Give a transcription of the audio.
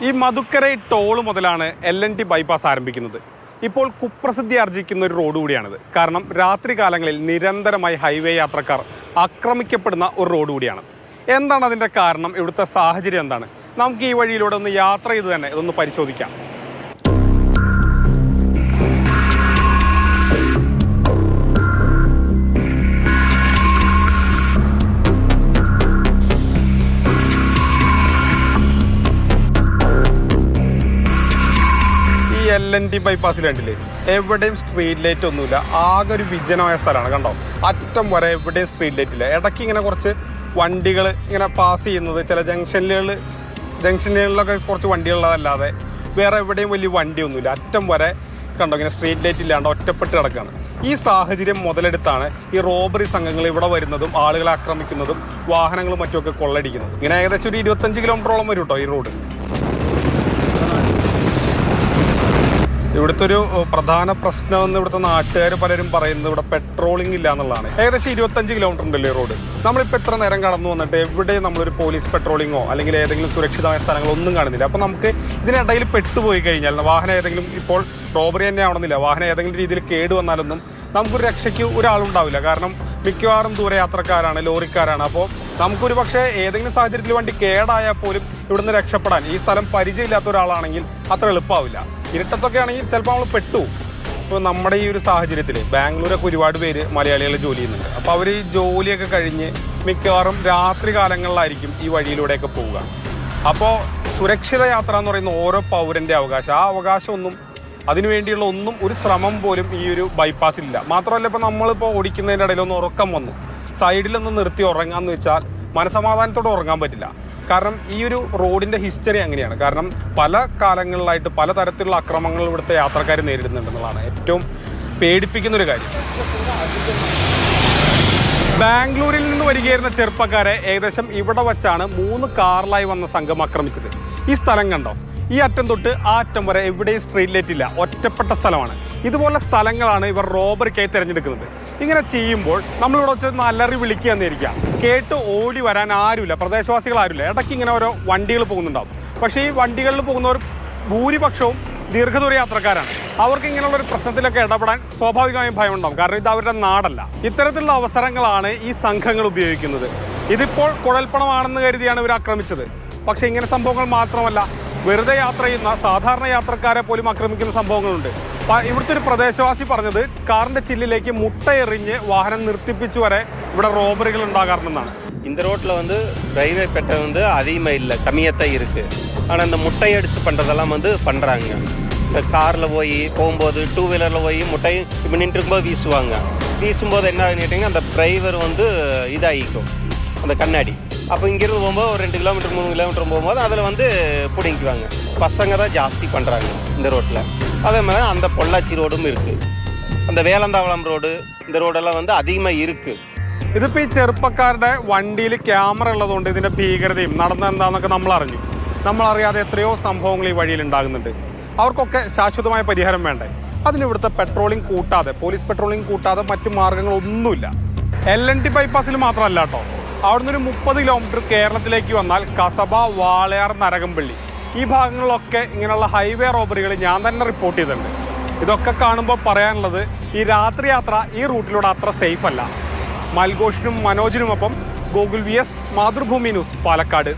ഈ മധുക്കരൈ ടോൾ മുതലാണ് LNT bypass ആരംഭിക്കുന്നത്. ഇപ്പോൾ കുപ്രസിദ്ധി ആർജിക്കുന്ന ഒരു റോഡ് കൂടിയാണിത്. കാരണം രാത്രി കാലങ്ങളിൽ നിരന്തരമായി ഹൈവേ യാത്രക്കാർ ആക്രമിക്കപ്പെടുന്ന ഒരു റോഡ് കൂടിയാണ്. എന്താണ് അതിൻ്റെ കാരണം? ഇവിടുത്തെ സാഹചര്യം എന്താണ്? നമുക്ക് ഈ വഴിയിലൂടെ ഒന്ന് യാത്ര ചെയ്ത് തന്നെ ഇതൊന്ന് പരിശോധിക്കാം. LNT ബൈപ്പാസിൽ കണ്ടില്ലേ, എവിടെയും സ്ട്രീറ്റ് ലൈറ്റ് ഒന്നുമില്ല. ആകെ ഒരു വിജനമായ സ്ഥലമാണ്. കണ്ടോ, അറ്റം വരെ എവിടെയും സ്ട്രീറ്റ് ലൈറ്റ് ഇല്ല. ഇടയ്ക്ക് ഇങ്ങനെ കുറച്ച് വണ്ടികൾ ഇങ്ങനെ പാസ് ചെയ്യുന്നത്, ചില ജംഗ്ഷനുകളിലൊക്കെ കുറച്ച് വണ്ടികളുള്ളതല്ലാതെ വേറെ എവിടെയും വലിയ വണ്ടിയൊന്നുമില്ല. അറ്റം വരെ കണ്ടോ ഇങ്ങനെ സ്ട്രീറ്റ് ലൈറ്റ് ഇല്ലാണ്ട് ഒറ്റപ്പെട്ട് കിടക്കുകയാണ്. ഈ സാഹചര്യം മുതലെടുത്താണ് ഈ റോബറി സംഘങ്ങൾ ഇവിടെ വരുന്നതും ആളുകളെ ആക്രമിക്കുന്നതും വാഹനങ്ങളും മറ്റുമൊക്കെ കൊള്ളടിക്കുന്നതും. ഇങ്ങനെ ഏകദേശം ഒരു 25 കിലോമീറ്ററോളം വരും കേട്ടോ ഈ റോഡ്. ഇവിടുത്തെ ഒരു പ്രധാന പ്രശ്നമെന്ന് ഇവിടുത്തെ നാട്ടുകാർ പലരും പറയുന്നത് ഇവിടെ പെട്രോളിംഗ് ഇല്ല എന്നുള്ളതാണ്. ഏകദേശം 25 കിലോമീറ്റർ ഉണ്ടല്ലോ ഈ റോഡ്. നമ്മളിപ്പോൾ ഇത്ര നേരം കടന്നു വന്നിട്ട് എവിടെയും നമ്മളൊരു പോലീസ് പെട്രോളിങ്ങോ അല്ലെങ്കിൽ ഏതെങ്കിലും സുരക്ഷിതമായ സ്ഥലങ്ങളോ ഒന്നും കാണുന്നില്ല. അപ്പോൾ നമുക്ക് ഇതിനിടയിൽ പെട്ടുപോയി കഴിഞ്ഞാൽ വാഹനം ഏതെങ്കിലും, ഇപ്പോൾ റോബറി തന്നെ ആവണമെന്നില്ല, വാഹനം ഏതെങ്കിലും രീതിയിൽ കേടുവന്നാലൊന്നും നമുക്കൊരു രക്ഷയ്ക്ക് ഒരാളുണ്ടാവില്ല. കാരണം മിക്കവാറും ദൂരയാത്രക്കാരാണ്, ലോറിക്കാരാണ്. അപ്പോൾ നമുക്കൊരു പക്ഷേ ഏതെങ്കിലും സാഹചര്യത്തിൽ വണ്ടി കേടായാൽ പോലും ഇവിടുന്ന് രക്ഷപ്പെടാൻ ഈ സ്ഥലം പരിചയമില്ലാത്ത ഒരാളാണെങ്കിൽ അത്ര എളുപ്പമാവില്ല. ഇരുട്ടത്തൊക്കെ ആണെങ്കിൽ ചിലപ്പോൾ നമ്മൾ പെട്ടു. ഇപ്പോൾ നമ്മുടെ ഈ ഒരു സാഹചര്യത്തിൽ ബാംഗ്ലൂരൊക്കെ ഒരുപാട് പേര് മലയാളികൾ ജോലി ചെയ്യുന്നുണ്ട്. അപ്പോൾ അവർ ഈ ജോലിയൊക്കെ കഴിഞ്ഞ് മിക്കവാറും രാത്രി കാലങ്ങളിലായിരിക്കും ഈ വഴിയിലൂടെയൊക്കെ പോവുക. അപ്പോൾ സുരക്ഷിത യാത്ര എന്ന് പറയുന്ന ഓരോ പൗരൻ്റെ അവകാശം. ആ അവകാശമൊന്നും, അതിനുവേണ്ടിയുള്ള ഒരു ശ്രമം പോലും ഈ ഒരു ബൈപ്പാസിലില്ല. മാത്രമല്ല, ഇപ്പോൾ നമ്മളിപ്പോൾ ഓടിക്കുന്നതിൻ്റെ ഇടയിലൊന്ന് ഉറക്കം വന്നു, സൈഡിലൊന്ന് നിർത്തി ഉറങ്ങാമെന്ന് വെച്ചാൽ മനസമാധാനത്തോടെ ഉറങ്ങാൻ പറ്റില്ല. കാരണം ഈ ഒരു റോഡിൻ്റെ ഹിസ്റ്ററി അങ്ങനെയാണ്. കാരണം പല കാലങ്ങളിലായിട്ട് പല തരത്തിലുള്ള അക്രമങ്ങൾ ഇവിടുത്തെ യാത്രക്കാർ നേരിടുന്നുണ്ടെന്നുള്ളതാണ് ഏറ്റവും പേടിപ്പിക്കുന്നൊരു കാര്യം. ബാംഗ്ലൂരിൽ നിന്ന് വരികയായിരുന്ന ചെറുപ്പക്കാരെ ഏകദേശം ഇവിടെ വച്ചാണ് 3 കാറിലായി വന്ന സംഘം ആക്രമിച്ചത്. ഈ സ്ഥലം കണ്ടോ, ഈ അറ്റം തൊട്ട് ആ അറ്റം വരെ എവിടെയും സ്ട്രീറ്റ് ലൈറ്റ് ഇല്ല, ഒറ്റപ്പെട്ട സ്ഥലമാണ്. ഇതുപോലെ സ്ഥലങ്ങളാണ് ഇവർ റോബറിക്കായി തിരഞ്ഞെടുക്കുന്നത്. ഇങ്ങനെ ചെയ്യുമ്പോൾ നമ്മളിവിടെ വെച്ച് അലറി വിളിക്കുക എന്നിരിക്കാം, കേട്ട് ഓടി വരാൻ ആരുമില്ല, പ്രദേശവാസികൾ ആരുമില്ല. ഇടയ്ക്ക് ഇങ്ങനെ ഓരോ വണ്ടികൾ പോകുന്നുണ്ടാവും. പക്ഷേ ഈ വണ്ടികളിൽ പോകുന്നവർ ഭൂരിപക്ഷവും ദീർഘദൂര യാത്രക്കാരാണ്. അവർക്ക് ഇങ്ങനെയുള്ളൊരു പ്രശ്നത്തിലൊക്കെ ഇടപെടാൻ സ്വാഭാവികമായും ഭയമുണ്ടാവും. കാരണം ഇത് അവരുടെ നാടല്ല. ഇത്തരത്തിലുള്ള അവസരങ്ങളാണ് ഈ സംഘങ്ങൾ ഉപയോഗിക്കുന്നത്. ഇതിപ്പോൾ കുഴൽപ്പണമാണെന്ന് കരുതിയാണ് ഇവർ ആക്രമിച്ചത്. പക്ഷേ ഇങ്ങനെ സംഭവങ്ങൾ മാത്രമല്ല, വെറുതെ യാത്ര ചെയ്യുന്ന സാധാരണ യാത്രക്കാരെ പോലും ആക്രമിക്കുന്ന സംഭവങ്ങളുണ്ട്. ഇവിടുത്തെ ഒരു പ്രദേശവാസി പറഞ്ഞത് കാറിൻ്റെ ചില്ലിലേക്ക് മുട്ട എറിഞ്ഞ് വാഹനം നിർത്തിപ്പിച്ചു വരെ ഇവിടെ റോബറികൾ ഉണ്ടാകാറുണ്ടെന്നാണ്. இந்த ரோட்டில் ரயில்வே பெட்டை அதிகமாக இல்லை, கம்மியாக தான் இருக்குது. ஆனால் இந்த முட்டை அடித்து பண்ணுறதெல்லாம் பண்ணுறாங்க. இந்த காரில் போகும்போது 2 வீலரில் போய் முட்டையை இப்போ நின்றுக்கும்போது வீசும்போது என்ன கேட்டிங்கன்னா அந்த டிரைவர் இதாகிக்கும் அந்த கண்ணாடி. அப்போ இங்கேருந்து போகும்போது ஒரு 2 கிலோமீட்டர் 3 கிலோமீட்டர் போகும்போது அதில் பிடிக்குவாங்க. பசங்க தான் ஜாஸ்தி பண்ணுறாங்க இந்த ரோட்டில். அதே மாதிரி அந்த பொள்ளாச்சி ரோடும் இருக்குது, அந்த வேலந்தாவளம் ரோடு, இந்த ரோடெல்லாம் அதிகமாக இருக்குது. ഇതിപ്പോൾ ഈ ചെറുപ്പക്കാരുടെ വണ്ടിയിൽ ക്യാമറ ഉള്ളതുകൊണ്ട് ഇതിൻ്റെ ഭീകരതയും നടന്നെന്താണെന്നൊക്കെ നമ്മളറിഞ്ഞു. നമ്മളറിയാതെ എത്രയോ സംഭവങ്ങൾ ഈ വഴിയിൽ ഉണ്ടാകുന്നുണ്ട്. അവർക്കൊക്കെ ശാശ്വതമായ പരിഹാരം വേണ്ടേ? അതിനിവിടുത്തെ പെട്രോളിംഗ് കൂട്ടാതെ, പോലീസ് പെട്രോളിംഗ് കൂട്ടാതെ മറ്റു മാർഗ്ഗങ്ങളൊന്നുമില്ല. LNT ബൈപ്പാസിൽ മാത്രമല്ല കേട്ടോ, അവിടുന്ന് ഒരു 30 കിലോമീറ്റർ കേരളത്തിലേക്ക് വന്നാൽ കസബ, വാളയാർ, നരകംപള്ളി ഈ ഭാഗങ്ങളിലൊക്കെ ഇങ്ങനെയുള്ള ഹൈവേ റോബറികൾ ഞാൻ തന്നെ റിപ്പോർട്ട് ചെയ്തിട്ടുണ്ട്. ഇതൊക്കെ കാണുമ്പോൾ പറയാനുള്ളത്, ഈ രാത്രി യാത്ര ഈ റൂട്ടിലൂടെ അത്ര സേഫ് അല്ല. മൽഘോഷിനും മനോജിനുമൊപ്പം ഗോകുൽ VS, മാതൃഭൂമി ന്യൂസ്, പാലക്കാട്.